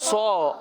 100।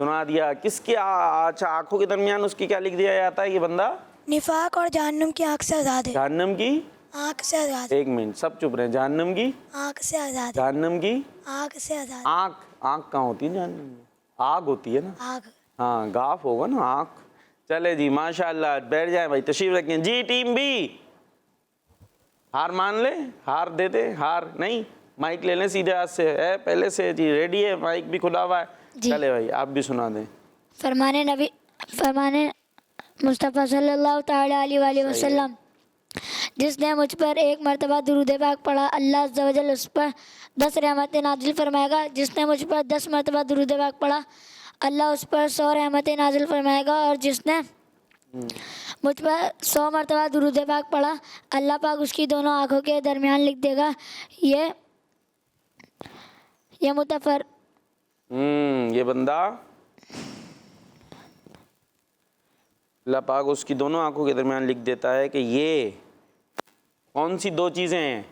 سنا دیا. کس کی اچھا آنکھوں کے درمیان اس کی کیا لکھ دیا جاتا ہے؟ یہ بندہ نفاق اور جہنم کی آنکھ سے آزاد ہے. جہنم کی آنکھ سے آزاد ہے. ایک منٹ سب چپ رہے. جہنم کی آنکھ سے آزاد ہے. جہنم کی آنکھ سے آزاد. آنکھ کہاں ہوتی ہے جہنم میں؟ آگ ہوتی ہے نا. آگ. ہاں گاف ہوگا نا آنکھ. چلے جی ماشاء اللہ بیٹھ جائیں بھائی تشریف رکھیں. جی ٹیم بی ہار مان لے. ہار دے دے. ہار نہیں مائک لے لیں سیدھے ہاتھ سے ہے پہلے سے. جی ریڈی ہے مائک بھی کھلا ہوا ہے. چلے بھائی آپ بھی سنا دیں. فرمانے مصطفیٰ صلی اللہ تعالیٰ علیہ وآلہ وسلم جس نے مجھ پر ایک مرتبہ درود پاک پڑھا اللہ عز و جل اس پر 10 رحمتیں نازل فرمائے گا. جس نے مجھ پر 10 مرتبہ درود پاک پڑھا اللہ اس پر 100 رحمتیں نازل فرمائے گا. اور جس نے مجھ پر 100 مرتبہ درود پاک پڑھا اللہ پاک اس کی دونوں آنکھوں کے درمیان لکھ دے گا. یہ متفر یہ بندہ اللہ پاک اس کی دونوں آنکھوں کے درمیان لکھ دیتا ہے کہ یہ کون سی 2 چیزیں ہیں.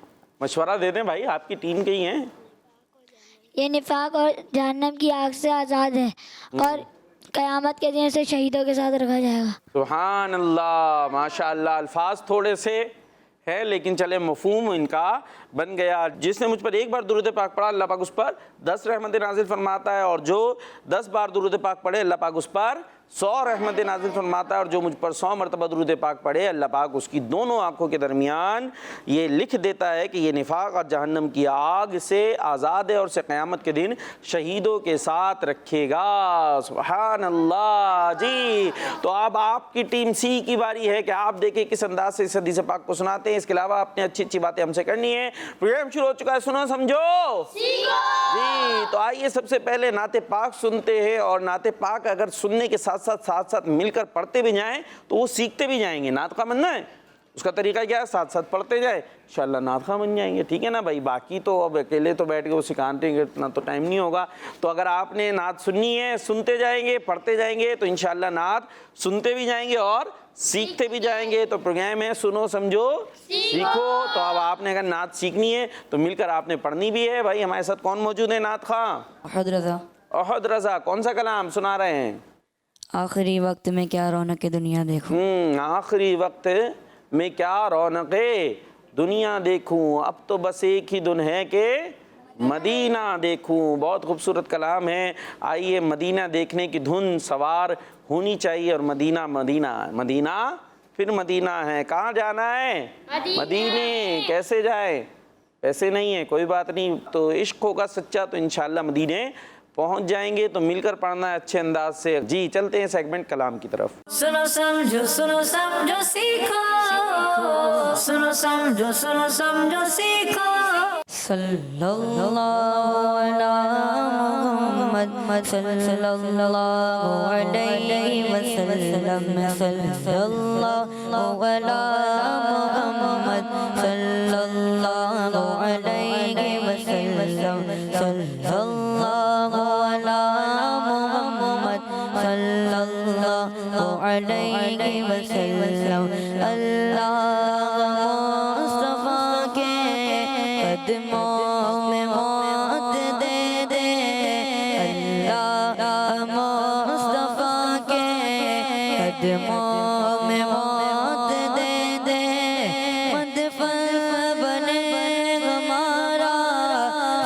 مشورہ دے دیں بھائی آپ کی ٹیم کے ہی ہیں. یہ نفاق اور جہنم کی آگ سے آزاد ہے اور قیامت کے دن سے شہیدوں کے ساتھ رکھا جائے گا. سبحان اللہ ماشاء اللہ. الفاظ تھوڑے سے ہے لیکن چلے مفہوم ان کا بن گیا. جس نے مجھ پر ایک بار درود پاک پڑھا اللہ پاک اس پر 10 رحمتیں نازل فرماتا ہے. اور جو 10 بار درود پاک پڑھے اللہ پاک اس پر 100 رحمتیں نازل فرماتا ہے. اور جو مجھ پر 100 مرتبہ درود پاک پڑھے اللہ پاک اس کی دونوں آنکھوں کے درمیان یہ لکھ دیتا ہے کہ یہ نفاق اور جہنم کی آگ سے آزاد ہے اور اسے قیامت کے دن شہیدوں کے ساتھ رکھے گا. سبحان اللہ. جی تو اب آپ کی ٹیم سی کی باری ہے کہ آپ دیکھیں کس انداز سے اس حدیث پاک کو سناتے ہیں. اس کے علاوہ اپنی اچھی اچھی باتیں ہم سے کرنی ہے. پروگرام شروع ہو چکا ہے. سنو سمجھو جی. تو آئیے سب سے پہلے نعت پاک سنتے ہیں. اور نعت پاک اگر سننے کے ساتھ ساتھ مل کر پڑھتے بھی جائیں تو وہ سیکھتے بھی جائیں گے. نعت خواہ بننا ہے اس کا طریقہ کیا ہے ساتھ پڑھتے جائیں انشاءاللہ نعت خواہ بن جائیں گے. ٹھیک ہے نا بھائی. باقی تو اب اکیلے تو بیٹھ کے وہ سکھاتے ہیں اتنا تو ٹائم نہیں ہوگا. تو اگر آپ نے نعت سننی ہے سنتے جائیں گے پڑھتے جائیں گے تو انشاءاللہ نعت سنتے بھی جائیں گے اور سیکھتے بھی جائیں گے. تو پروگرام ہے سنو سمجھو سیکھو. تو اب آپ نے اگر نعت سیکھنی ہے تو مل کر آپ نے پڑھنی بھی ہے. بھائی ہمارے ساتھ کون موجود ہے نعت خواہ؟ احد رضا. کون سا کلام سنا رہے ہیں؟ آخری وقت میں کیا رونق دنیا دیکھوں. آخری وقت میں کیا رونق دنیا دیکھوں. اب تو بس ایک ہی دن ہے کہ مدینہ دیکھوں. بہت خوبصورت کلام ہے. آئیے مدینہ دیکھنے کی دھن سوار ہونی چاہیے. اور مدینہ مدینہ پھر مدینہ ہے. کہاں جانا ہے؟ مدینے. کیسے جائے؟ ایسے نہیں ہے کوئی بات نہیں. تو عشق ہوگا سچا تو انشاءاللہ مدینے پہنچ جائیں گے. تو مل کر پڑھنا ہے اچھے انداز سے. جی چلتے ہیں سیگمنٹ کلام کی طرف. سنو سمجھو سیکھو سنو سمجھو سیکھو. صلی اللہ علی محمد صلی اللہ علیہ وسلم. صلی اللہ علی محمد صلی اللہ علیہ وسلم. صلی اللہ علی محمد صلی اللہ علیہ وسلم. اللہ مصطفیٰ کے قدموں میں موت دے دے. اللہ مصطفیٰ کے قدموں میں موت دے دے. مدفن بنے ہمارا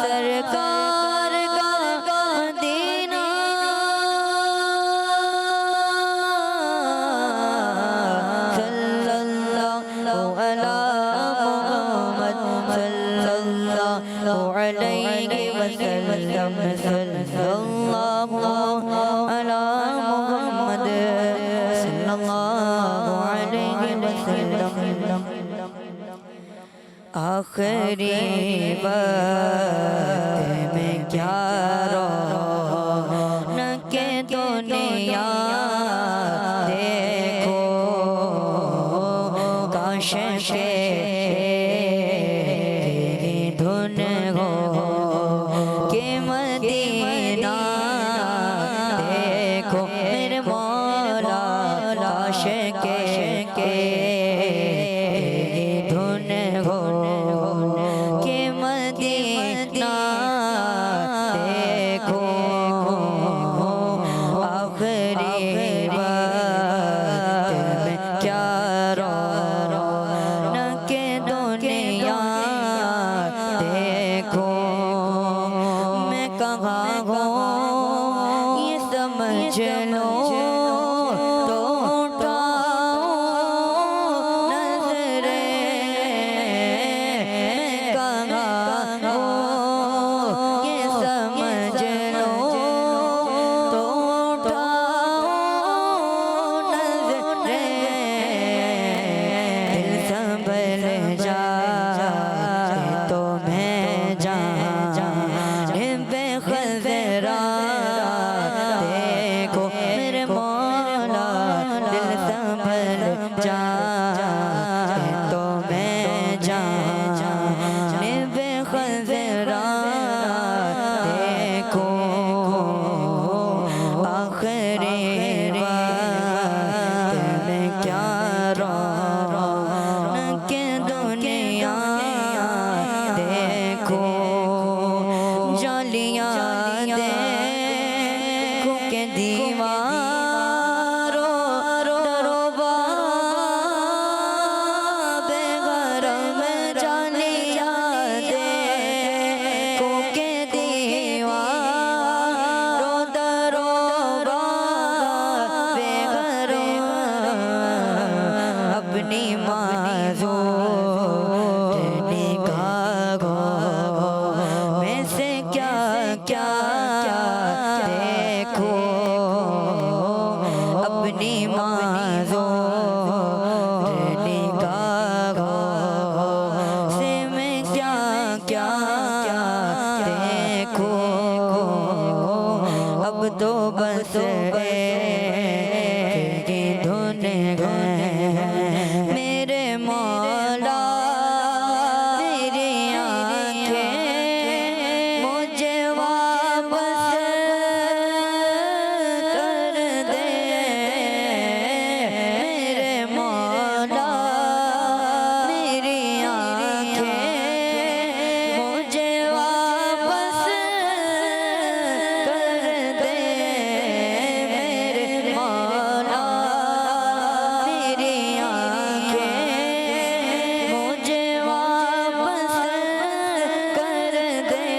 سرکار کا مدینہ. صلی اللہ علی محمد صلی اللہ علیہ وسلم. صلی اللہ علی محمد صلی اللہ علیہ وسلم. آخری وقت میں کیا رونق دنیا دیکھو. کاش کے دھن ہو کہ مدینہ دیکھو میرے مولا. کاش کے دھن ہو کہ مدینہ دیکھو. سمجھ لو تو اٹھاؤ نظریں کہاں ہو یہ سمجھ لو تو اٹھاؤ نظریں دل سنبھل جائے تو میں جان بے خزرا دیکھو میرے مولا دل سنبھل جائے تو میں جان بے خزرا دیکھو آخری وقت میں کیا رونق دنیا دیکھو جالیاں دیکھو کہ دیواروں بے گھرم جالیاں دیکھو کہ دیواروں بے گھرم اپنی معذور نگاہوں میں سے کیا کیا دیکھو اپنی معذور نگاہوں سے میں کیا کیا دیکھو اب تو بس ایک ہی دھن گئے میرے مولا میری آنکھیں مجھے واپس کر دے میرے مولا میری آنکھیں مجھے واپس کر دے میرے مولا میری آنکھیں مجھے واپس کر دے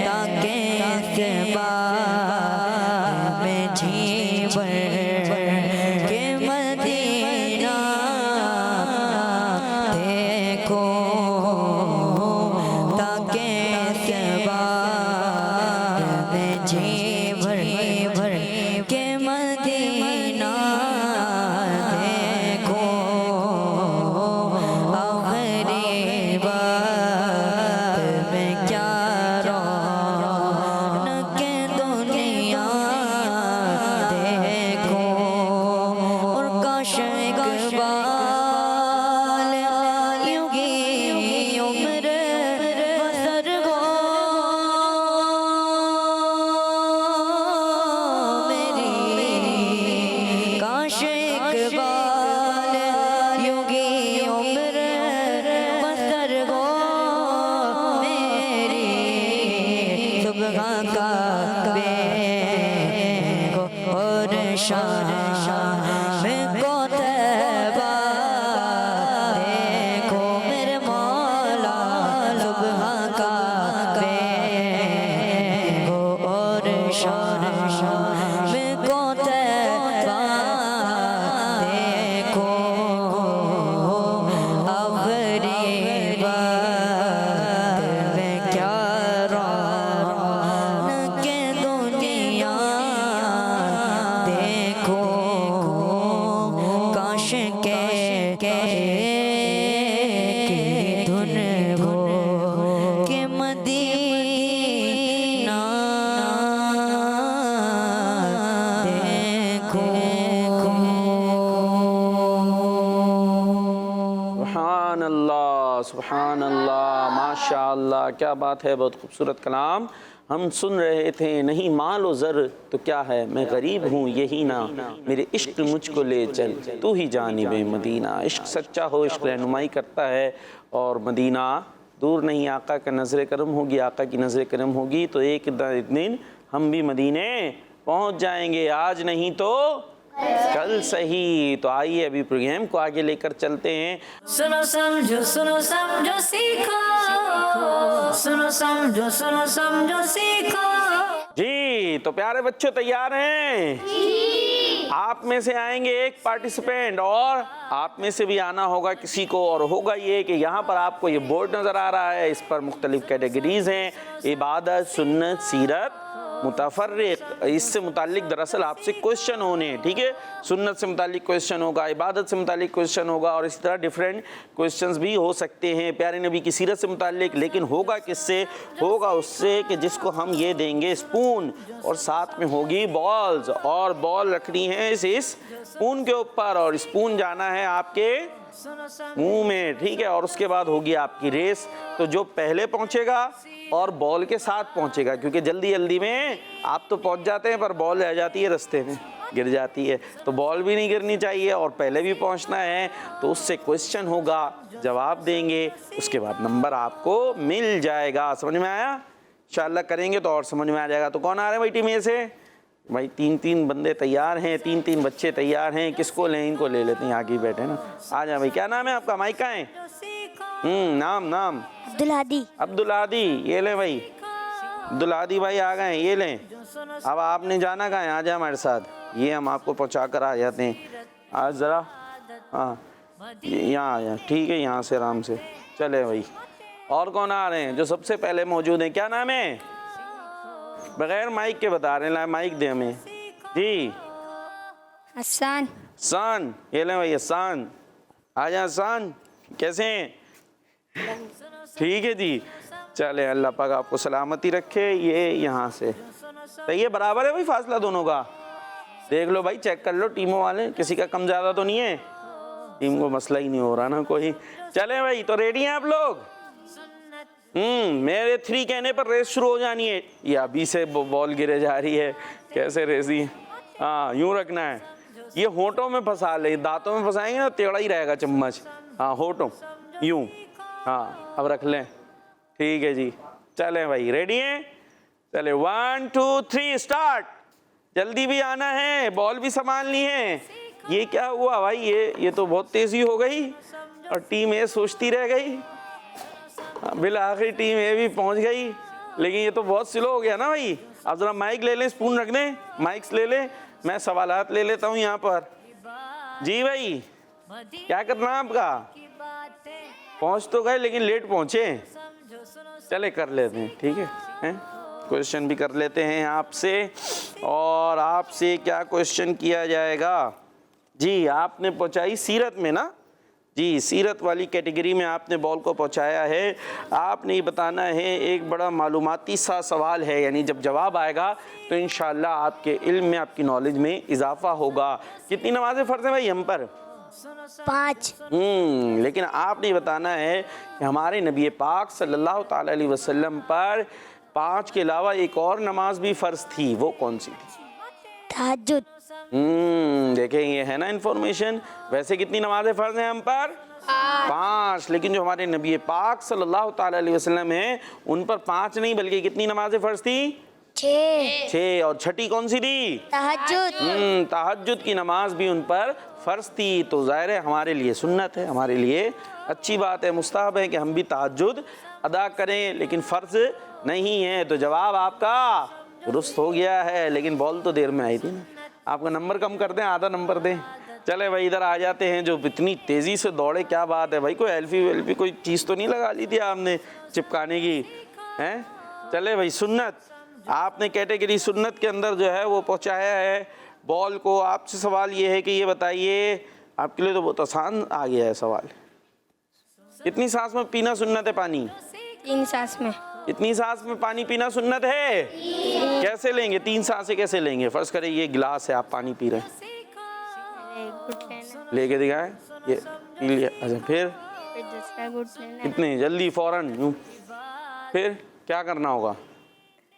تاکہ اس بار میں جی بھر کے مدینہ دیکھو تاکہ اس بار میں جی بھر کے مدینہ دیکھو آخری وقت میں کیا رونق دنیا دیکھو اور کاش اقبال یوں ہی عمر بسر ہو میری کاش اقبال یوں ہی عمر بسر ہو میری صبح کا بے اور شام کو تیبہ دیکھو میرے مولا صبح کا بے اور شام کو تیبہ دیکھو آخری وقت میں کیا رونق دنیا دیکھو کاش کے دھن ہو کہ مدینہ دیکھو سبحان اللہ ماشاء اللہ کیا بات ہے، بہت خوبصورت کلام ہم سن رہے تھے. نہیں مال و زر تو کیا ہے، میں غریب ہوں یہی نہ، میرے عشق مجھ کو لے چل تو ہی جانب مدینہ. عشق سچا ہو، عشق رہنمائی کرتا ہے، اور مدینہ دور نہیں. آقا کا نظر کرم ہوگی، آقا کی نظر کرم ہوگی تو ایک دن ہم بھی مدینے پہنچ جائیں گے. آج نہیں تو کل صحیح. تو آئیے ابھی پروگرام کو آگے لے کر چلتے ہیں. سنو سمجھو سیکھو، سنو سمجھو سیکھو. جی جی تو پیارے بچوں تیار ہیں؟ آپ میں سے آئیں گے ایک پارٹیسپینٹ اور آپ میں سے بھی آنا ہوگا کسی کو، اور ہوگا یہ کہ یہاں پر آپ کو یہ بورڈ نظر آ رہا ہے، اس پر مختلف کیٹیگریز ہیں، عبادت، سنت، سیرت، متفرق، اس سے متعلق دراصل آپ سے کوشچن ہونے ہیں، ٹھیک ہے؟ سنت سے متعلق کوشچن ہوگا، عبادت سے متعلق کوشچن ہوگا، اور اسی طرح ڈیفرنٹ کوشچنز بھی ہو سکتے ہیں پیارے نبی کی سیرت سے متعلق، لیکن ہوگا کس سے؟ ہوگا اس سے کہ جس کو ہم یہ دیں گے اسپون، اور ساتھ میں ہوگی بالز، اور بال رکھنی ہے اس اسپون کے اوپر، اور اسپون جانا ہے آپ کے منہ میں، ٹھیک ہے؟ اور اس کے بعد ہوگی آپ کی ریس، تو جو پہلے پہنچے گا اور بال کے ساتھ پہنچے گا، کیونکہ جلدی جلدی میں آپ تو پہنچ جاتے ہیں پر بال رہ جاتی ہے رستے میں، گر جاتی ہے، تو بال بھی نہیں گرنی چاہیے اور پہلے بھی پہنچنا ہے، تو اس سے کوشچن ہوگا، جواب دیں گے، اس کے بعد نمبر آپ کو مل جائے گا۔ سمجھ میں آیا؟ انشاءاللہ کریں گے تو اور سمجھ میں آ جائے گا۔ تو کون آ رہے ہیں بھائی ٹیم اے سے؟ بھائی تین بندے تیار ہیں، تین بچے تیار ہیں، کس کو لیں؟ ان کو لے لیتے ہیں، آگے بیٹھے نا، آ جائیں بھائی۔ کیا نام ہے آپ کا؟ مائک کہاں ہے؟ نام عبدالہادی۔ عبدالہادی، یہ لیں بھائی، عبدالہادی بھائی آ گئے ہیں، یہ لیں۔ اب آپ نے جانا کہاں ہے؟ آ جائیں ہمارے ساتھ، یہ ہم آپ کو پہنچا کر آ جاتے ہیں۔ آج ذرا ہاں یہاں آ جائیں، ٹھیک ہے، یہاں سے آرام سے چلے بھائی۔ اور کون آ رہے ہیں جو سب سے پہلے موجود ہیں؟ کیا نام ہے؟ بغیر مائک کے بتا رہے ہیں، لائے مائک دیں ہمیں جی۔ حسان۔ حسان، یہ لیں بھائی حسان، آ جائیں حسان، کیسے ہیں؟ ٹھیک ہے جی، چلے اللہ پاک آپ کو سلامتی رکھے۔ یہ یہاں سے صحیح ہے، برابر ہے بھائی فاصلہ دونوں کا؟ دیکھ لو بھائی، چیک کر لو ٹیموں والے، کسی کا کم زیادہ تو نہیں ہے؟ ٹیم کو مسئلہ ہی نہیں ہو رہا نا کوئی۔ چلے بھائی، تو ریڈی ہیں آپ لوگ؟ میرے 3 کہنے پر ریس شروع ہو جانی ہے۔ یہ ابھی سے بال گرے جا رہی ہے، کیسے ریسی؟ ہاں یوں رکھنا ہے، یہ ہونٹوں میں پھنسا لیں، دانتوں میں پھنسائیں گے نا ٹیڑھا ہی رہے گا چمچ، ہاں ہونٹوں یوں، ہاں اب رکھ لیں، ٹھیک ہے جی۔ چلیں بھائی ریڈی ہیں؟ چلے 1 2 3 اسٹارٹ۔ جلدی بھی آنا ہے، بال بھی سنبھالنی ہے۔ یہ کیا ہوا بھائی؟ یہ تو بہت تیزی ہو گئی اور ٹیم اے سوچتی رہ گئی، بالآخر ٹیم اے بھی پہنچ گئی، لیکن یہ تو بہت سلو ہو گیا نا بھائی۔ اب ذرا مائک لے لیں، اسپون رکھ دیں، مائکس لے لیں، میں سوالات لے لیتا ہوں یہاں پر۔ جی بھائی کیا کرنا ہے آپ کا؟ پہنچ تو گئے لیکن لیٹ پہنچے، چلے کر لیتے ہیں، ٹھیک ہے، کوشچن بھی کر لیتے ہیں آپ سے۔ اور آپ سے کیا کوشچن کیا جائے گا؟ جی آپ نے پہنچائی سیرت میں نا، جی سیرت والی کیٹیگری میں آپ نے بال کو پہنچایا ہے۔ آپ نے یہ بتانا ہے، ایک بڑا معلوماتی سا سوال ہے، یعنی جب جواب آئے گا تو انشاءاللہ آپ کے علم میں، آپ کی نالج میں اضافہ ہوگا۔ کتنی نمازیں فرض ہیں بھائی ہم پر؟ 5۔ لیکن آپ نے بتانا ہے کہ ہمارے نبی پاک صلی اللہ تعالی علیہ وسلم پر 5 کے علاوہ ایک اور نماز بھی فرض تھی، وہ کون سی تھی؟ تہجد۔ دیکھیں یہ ہے نا انفارمیشن۔ ویسے کتنی نمازیں فرض ہیں ہم پر؟ 5، لیکن جو ہمارے نبی پاک صلی اللہ تعالی علیہ وسلم ہیں ان پر 5 نہیں بلکہ کتنی نمازیں فرض تھی؟ 6، اور چھٹی کون سی تھی؟ تہجد۔ تہجد کی نماز بھی ان پر فرض تھی، تو ظاہر ہے ہمارے لیے سنت ہے، ہمارے لیے اچھی بات ہے، مستحب ہے کہ ہم بھی تہجد ادا کریں، لیکن فرض نہیں ہے۔ تو جواب آپ کا درست ہو گیا ہے، لیکن بال تو دیر میں آئی تھی نا۔ آپ کا نمبر کم کر دیں، آدھا نمبر دیں۔ چلے بھائی ادھر آ جاتے ہیں، جو اتنی تیزی سے دوڑے، کیا بات ہے بھائی؟ کوئی ایلفی ویلفی کوئی چیز تو نہیں لگا لی تھی آپ نے چپکانے کی ہیں؟ چلے بھائی سنت، آپ نے کیٹیگری سنت کے اندر جو ہے وہ پہنچایا ہے بال کو۔ آپ سے سوال یہ ہے کہ یہ بتائیے، آپ کے لیے تو بہت آسان آ گیا ہے سوال، کتنی سانس میں پینا سنت ہے پانی؟ 3 سانس میں۔ اتنی سانس میں پانی پینا سنت ہے؟ کیسے لیں گے 3 سانسیں؟ کیسے لیں گے؟ فرض کریں یہ گلاس ہے، آپ پانی پی رہے ہیں، لے کے دکھائیں، یہ پی لیا، اچھا پھر دوسرا گھٹ لینا۔ اتنے جلدی فوراً یوں، پھر کیا کرنا ہوگا؟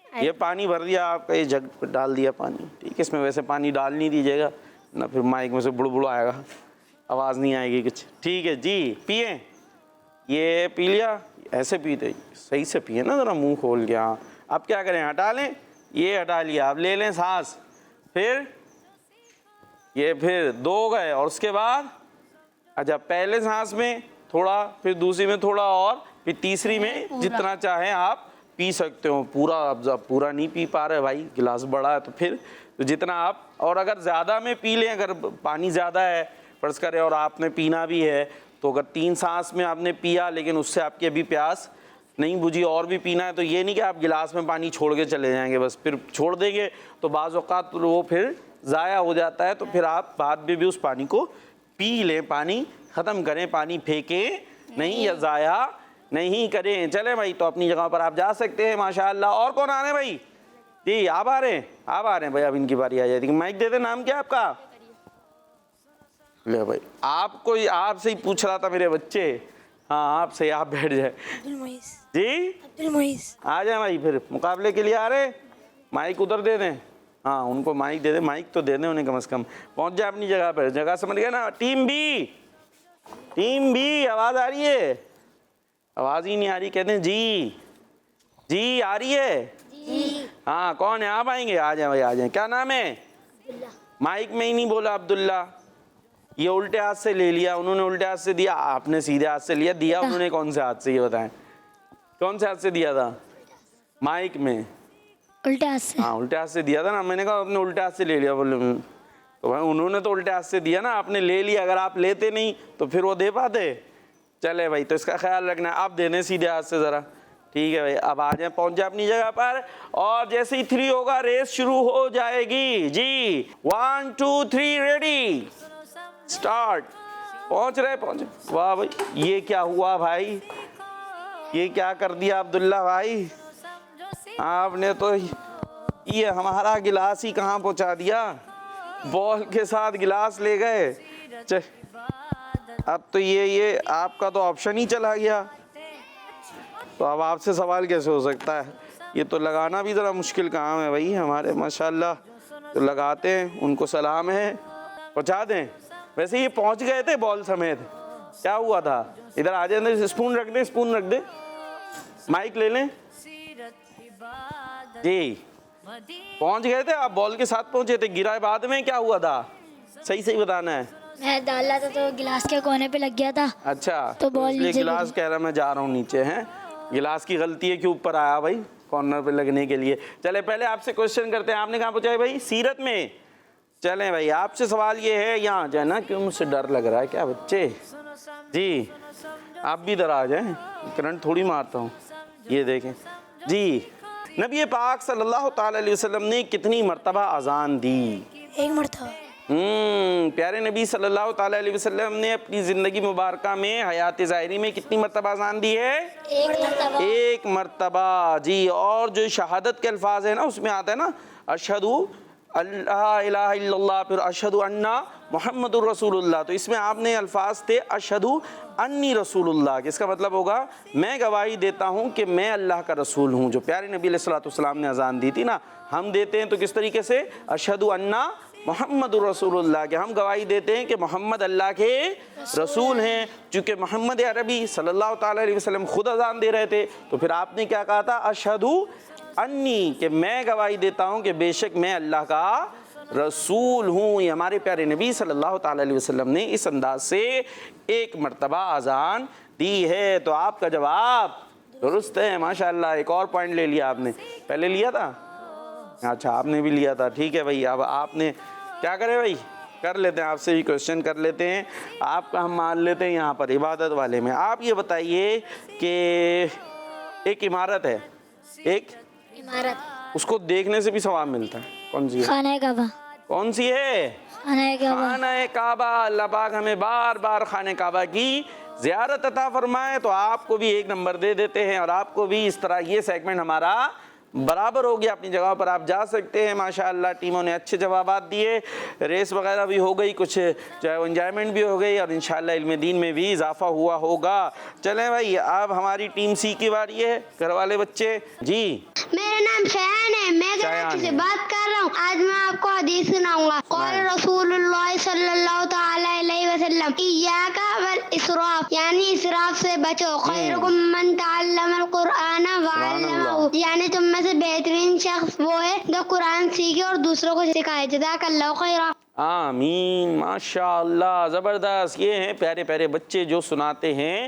یہ پانی بھر دیا آپ کا، یہ جگ پہ ڈال دیا پانی، ٹھیک ہے؟ اس میں ویسے پانی ڈال نہیں دیجیے گا نہ، پھر مائک میں سے بڑبڑ آئے گا، آواز نہیں آئے گی کچھ، ٹھیک ہے جی؟ پئیں، یہ پی لیا، ایسے پیتے صحیح سے پیے نا، ذرا منہ کھول گیا۔ اب کیا کریں؟ ہٹا لیں، یہ ہٹا لیا، اب لے لیں سانس، پھر یہ پھر 2 گئے، اور اس کے بعد اچھا پہلے سانس میں تھوڑا، پھر دوسری میں تھوڑا، اور پھر تیسری میں جتنا چاہیں آپ پی سکتے ہو پورا. اب پورا نہیں پی پا رہے بھائی, گلاس بڑا ہے تو پھر تو جتنا آپ, اور اگر زیادہ میں پی لیں, اگر پانی زیادہ ہے فرض کریں اور آپ نے پینا بھی ہے, تو اگر 3 سانس میں آپ نے پیا لیکن اس سے آپ کی ابھی پیاس نہیں بجھی اور بھی پینا ہے, تو یہ نہیں کہ آپ گلاس میں پانی چھوڑ کے چلے جائیں گے, بس پھر چھوڑ دیں گے تو بعض اوقات وہ پھر ضائع ہو جاتا ہے. تو پھر آپ بعد میں بھی اس پانی کو پی لیں, پانی ختم کریں, پانی پھینکیں نہیں یا ضائع نہیں کریں. چلیں بھائی, تو اپنی جگہ پر آپ جا سکتے ہیں ماشاءاللہ. اور کون آ رہے ہیں بھائی؟ جی آپ آ رہے ہیں بھائی, اب ان کی باری آ جاتی ہے. مائک دے دیں. نام کیا آپ کا؟ لے بھائی, آپ کو آپ سے ہی پوچھ رہا تھا میرے بچے. ہاں آپ سے, آپ بیٹھ جائیں. جی عبد المعیز. آ جائیں بھائی, پھر مقابلے کے لیے آ رہے ہیں. مائک ادھر دے دیں. ہاں ان کو مائک دے دیں, مائک تو دے دیں انہیں کم از کم, پہنچ جائے اپنی جگہ پر. جگہ سمجھ گئے نا؟ ٹیم بی آواز آ رہی ہے؟ آواز ہی نہیں آ رہی, کہتے ہیں جی آ رہی ہے. ہاں کون ہے؟ آپ آئیں گے؟ آ جائیں بھائی, آ جائیں. کیا نام ہے؟ مائک میں ہی نہیں بولا عبداللہ. یہ الٹے ہاتھ سے لے لیا انہوں نے, الٹے ہاتھ سے دیا, آپ نے سیدھے ہاتھ سے لیا. دیا انہوں نے کون سے ہاتھ سے, یہ بتائیں کون سے ہاتھ سے دیا تھا؟ مائک میں الٹے ہاتھ سے. ہاں الٹے ہاتھ سے دیا تھا نا. میں نے کہا آپ نے الٹے ہاتھ سے لے لیا, بولے تو بھائی انہوں نے تو الٹے ہاتھ سے دیا نا, آپ نے لے لیا. اگر آپ لیتے نہیں تو پھر وہ دے پاتے؟ چلے بھائی, تو اس کا خیال رکھنا ہے. آپ دے دیں سیدھے ہاتھ سے ذرا. ٹھیک ہے بھائی, اب آ جائیں, پہنچ جائیں اپنی جگہ پر. اور جیسے ہی 3 ہوگا ریس شروع ہو جائے گی. جی 1 2 3 ریڈی اسٹارٹ. پہنچ رہے. واہ بھائی, یہ کیا ہوا بھائی, یہ کیا کر دیا عبداللہ بھائی, آپ نے تو یہ ہمارا گلاس ہی کہاں پہنچا دیا. بال کے ساتھ گلاس لے گئے. اب تو یہ آپ کا تو آپشن ہی چلا گیا. تو اب آپ سے سوال کیسے ہو سکتا ہے؟ یہ تو لگانا بھی ذرا مشکل کام ہے بھائی. ہمارے ماشاءاللہ جو لگاتے ہیں ان کو سلام ہے, پہنچا دیں. ویسے یہ پہنچ گئے تھے بال سمیت. کیا ہوا تھا؟ ادھر آ جائیں, اسپون رکھ دیں, مائک لے لیں. جی پہنچ گئے تھے آپ, بال کے ساتھ پہنچے تھے, گرا بعد میں, کیا ہوا تھا؟ صحیح بتانا ہے. میں ڈالا تھا تو گلاس کے کونے پہ لگ گیا تھا. اچھا, تو بال نیچے گلاس کہہ رہا میں جا رہا ہوں نیچے. ہیں گلاس کی غلطی ہے کہ اوپر آیا بھائی کارنر پہ لگنے کے لیے. چلے پہلے آپ سے کوشچن کرتے ہیں, آپ نے کہاں پہنچایا بھائی؟ سیرت میں. چلیں بھائی, آپ سے سوال یہ ہے, یہاں جو ہے نا, کیوں مجھ سے ڈر لگ رہا ہے کیا بچے؟ جی آپ بھی ادھر آ جائیں, کرنٹ تھوڑی مارتا ہوں. یہ دیکھیں جی, نبی پاک صلی اللہ تعالی علیہ وسلم نے کتنی مرتبہ اذان دی؟ 1 مرتبہ. پیارے نبی صلی اللہ تعالی علیہ وسلم نے اپنی زندگی مبارکہ میں, حیات ظاہری میں کتنی مرتبہ اذان دی ہے؟ 1 مرتبہ. جی, اور جو شہادت کے الفاظ ہیں نا, اس میں آتا ہے نا اشہد لا الہ الا اللہ, پھر اشہد ان محمد الرسول اللہ. تو اس میں آپ نے الفاظ تھے اشہد انی رسول اللہ, کہ اس کا مطلب ہوگا میں گواہی دیتا ہوں کہ میں اللہ کا رسول ہوں. جو پیارے نبی علیہ الصلوۃ والسلام نے اذان دی تھی نا, ہم دیتے ہیں تو کس طریقے سے؟ اشہد ان محمد الرسول اللہ, کہ ہم گواہی دیتے ہیں کہ محمد اللہ کے رسول ہیں. چونکہ محمد عربی صلی اللہ تعالی علیہ وسلم خود اذان دے رہے تھے, تو پھر آپ نے کیا کہا تھا؟ اشہد انی, کہ میں گواہی دیتا ہوں کہ بے شک میں اللہ کا رسول ہوں. یہ ہمارے پیارے نبی صلی اللہ تعالی علیہ وسلم نے اس انداز سے 1 مرتبہ اذان دی ہے. تو آپ کا جواب درست ہے ماشاءاللہ. ایک اور پوائنٹ لے لیا آپ نے, پہلے لیا تھا؟ اچھا آپ نے بھی لیا تھا, ٹھیک ہے بھائی. اب آپ نے کیا کرے بھائی, کر لیتے ہیں, آپ سے بھی کوشچن کر لیتے ہیں. آپ کا ہم مان لیتے ہیں یہاں پر عبادت والے میں. آپ یہ بتائیے کہ ایک عمارت ہے, ایک عمارت, اس کو دیکھنے سے بھی ثواب ملتا ہے, کون سی ہے؟ خانہ کعبہ. کون سی ہے؟ خانہ کعبہ. اللہ پاک ہمیں بار بار خانہ کعبہ کی زیارت عطا فرمائے. تو آپ کو بھی 1 نمبر دے دیتے ہیں, اور آپ کو بھی اس طرح یہ سیگمنٹ ہمارا برابر ہو گیا. اپنی جگہ پر آپ جا سکتے ہیں ماشاءاللہ. ٹیموں نے اچھے جوابات دیے, ریس وغیرہ بھی ہو گئی, کچھ جو ہے انجوائمنٹ بھی ہو گئی, اور انشاءاللہ علم دین میں بھی اضافہ ہوا ہوگا. چلیں بھائی, اب ہماری ٹیم سی کی باری ہے. گھر والے بچے. جی میرا نام شایان ہے, میں کراچی سے بات کر رہا ہوں. آج میں آپ کو حدیث سناؤں گا. قال رسول اللہ صلی اللہ تعالی علیہ وسلم ایاک والاسراف, یعنی اسراف سے بچو. خیرکم من تعلم القرآن وعلمہ, یعنی تم میں سے بہترین شخص وہ ہے جو قرآن سیکھے اور دوسروں کو سکھائے. جزاک اللہ خیرا. آمین. ماشاءاللہ زبردست. یہ ہیں پیارے پیارے بچے جو سناتے ہیں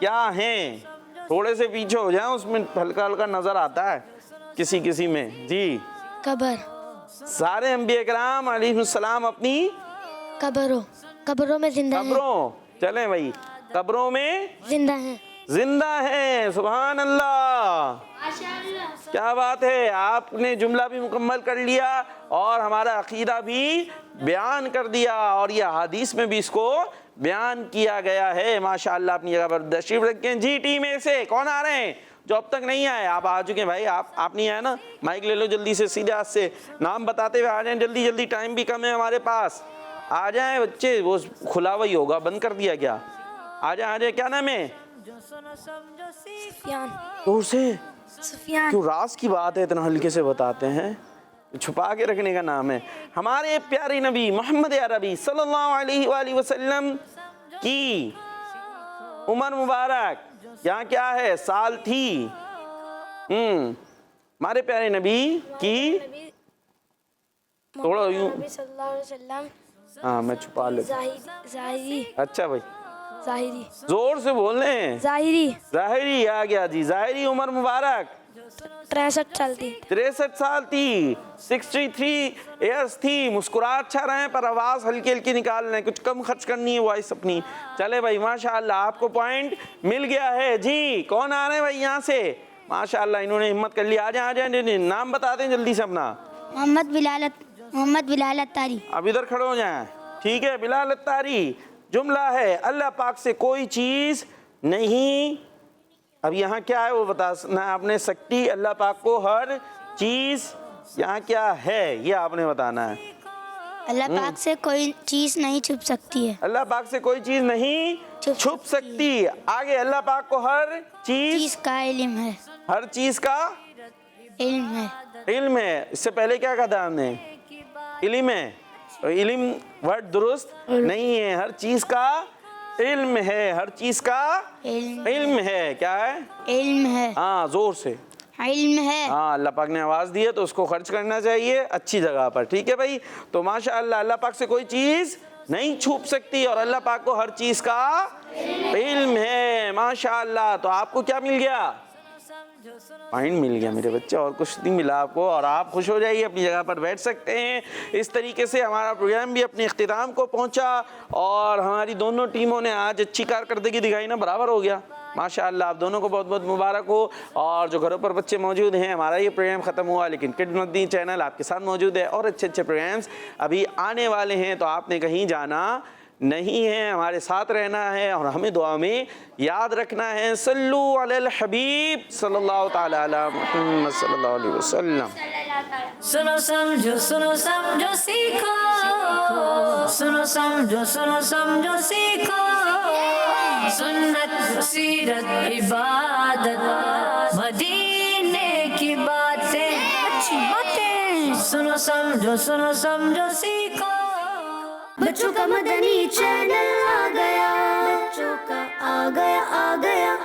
کیا ہیں؟ تھوڑے سے پیچھے ہو جائیں، اس میں ہلکا ہلکا نظر آتا ہے کسی کسی میں. جی قبر. سارے انبیاء کرام علیہ السلام اپنی قبروں میں زندہ ہیں. قبروں، چلیں بھائی، قبروں میں زندہ ہیں. زندہ ہیں. سبحان اللہ، کیا بات ہے. آپ نے جملہ بھی مکمل کر لیا اور ہمارا عقیدہ بھی بیان کر دیا، اور یہ حدیث میں بھی اس کو بیان کیا گیا ہے. ماشاءاللہ اپنی جگہ پر تشریف رکھیں. جی ٹیم اے سے کون آ رہے ہیں جو اب تک نہیں آئے؟ آپ آ چکے ہیں بھائی. آپ نہیں آئے نا، مائک لے لو جلدی سے، سیدھے ہاتھ سے نام بتاتے ہوئے آ جائیں جلدی جلدی. ٹائم بھی کم ہے ہمارے پاس. آ جائیں بچے، وہ کھلا ہوا ہی ہوگا، بند کر دیا کیا؟ آ جائیں. کیا نام ہے؟ سفیان. دور سے سفیان. کیوں راز کی بات ہے اتنا ہلکے سے بتاتے ہیں؟ چھپا کے رکھنے کا نام ہے. ہمارے پیارے نبی محمد عربی صلی اللہ علیہ وآلہ وسلم کی عمر مبارک یہاں کیا ہے؟ سال تھی. ہمارے پیارے نبی کی تھوڑا یوں، صلی اللہ علیہ وسلم. ہاں میں چھپا لیتا. ظاہری. اچھا بھائی، ظاہری. زور سے بول رہے ہیں. ظاہری. ظاہری آ گیا جی. ظاہری عمر مبارک 63 سال تھی. 63 سال تھی. 63 ایئرس تھی. مسکراہٹ اچھا رہے ہیں پر آواز ہلکی ہلکی نکال رہے ہیں، کچھ کم خرچ کرنی ہے وائس اپنی. چلے بھائی ماشاءاللہ آپ کو پوائنٹ مل گیا ہے. جی کون آ رہے ہیں بھائی یہاں سے؟ ماشاءاللہ انہوں نے ہمت کر لی. آ جائیں نام بتا دیں جلدی سے اپنا. محمد بلال اتاری. اب ادھر کھڑے ہو جائیں. ٹھیک ہے، بلال اتاری. جملہ ہے اللہ پاک سے کوئی چیز نہیں. اب یہاں کیا ہے وہ بتانا آپ نے. سکتی اللہ پاک کو ہر چیز، یہاں کیا ہے یہ آپ نے بتانا ہے. اللہ پاک سے کوئی چیز نہیں چھپ سکتی ہے. اللہ پاک سے کوئی چیز نہیں چھپ سکتی. آگے اللہ پاک کو ہر چیز کا علم ہے. ہر چیز کا علم ہے. علم ہے. اس سے پہلے کیا کہا ہم نے؟ علم ہے. علم ورڈ درست نہیں ہے. ہر چیز کا علم ہے. ہر چیز کا علم ہے. کیا ہے؟ علم ہے. ہاں زور سے. علم ہے. ہاں اللہ پاک نے آواز دی ہے تو اس کو خرچ کرنا چاہیے اچھی جگہ پر. ٹھیک ہے بھائی. تو ماشاءاللہ اللہ پاک سے کوئی چیز نہیں چھپ سکتی اور اللہ پاک کو ہر چیز کا علم ہے. ماشاءاللہ. تو آپ کو کیا مل گیا؟ پوائنٹ مل گیا میرے بچے، اور کچھ نہیں ملا آپ کو. اور آپ خوش ہو جائیے، اپنی جگہ پر بیٹھ سکتے ہیں. اس طریقے سے ہمارا پروگرام بھی اپنے اختتام کو پہنچا اور ہماری دونوں ٹیموں نے آج اچھی کارکردگی دکھائی نا، برابر ہو گیا. ماشاءاللہ آپ دونوں کو بہت بہت مبارک ہو. اور جو گھروں پر بچے موجود ہیں، ہمارا یہ پروگرام ختم ہوا لیکن کڈ مدنی چینل آپ کے ساتھ موجود ہے اور اچھے اچھے پروگرامز ابھی آنے والے ہیں. تو آپ نے کہیں جانا نہیں ہے، ہمارے ساتھ رہنا ہے اور ہمیں دعا میں یاد رکھنا ہے. صلو علی الحبیب صلی اللہ تعالی علی محمد صلی اللہ علیہ وسلم. سنو سمجھو سیکھو. سنو سمجھو سیکھو. سنت سیرت عبادت مدینے کی باتیں، اچھی باتیں. سنو سمجھو سیکھو. بچوں کا مدنی چینل آ گیا. بچوں کا آ گیا.